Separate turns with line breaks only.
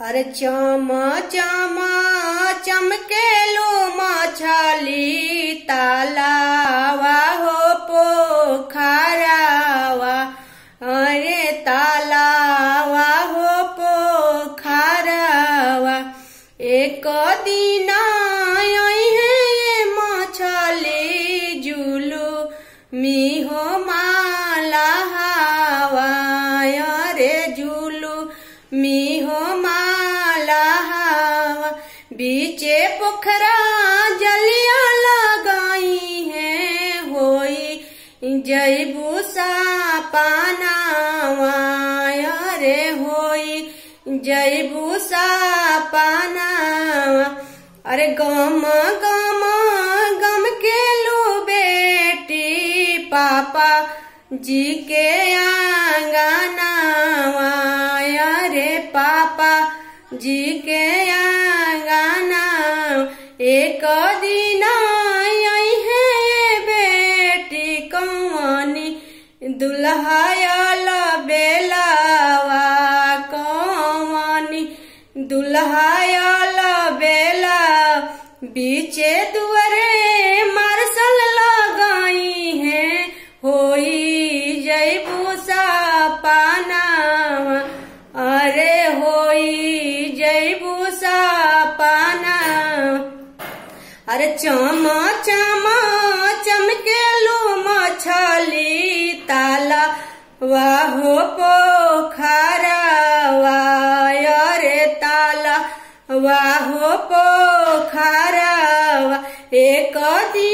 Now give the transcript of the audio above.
अरे चम चम चमकेलो मछली तालावा हो पोखरावा। अरे तालावा हो पोखरावा। एक दिन है मछली जुलू मी हो माला हवा। अरे जुलू मी हो माला हवा। बीचे पोखरा जलिया लगाई है होई जैबू सापानावा। अरे होई जैबू सापानावा। अरे गम गम गम के लो बेटी पापा जी के आंगनावा। अरे पापा जी के आंगना। एक दिन आई है बेटी कौनी दुल्हायल बेलावा। कौनी दुल्हायल बेला। बीचे दुआरे मार्शल लगाई है होई जैबू सापानावा। अरे होई जैबू सापानावा। अरे चम चम चमकेलो मछली तालावा हो पोखरावा। अरे तालावा हो पोखरावा। एक दिन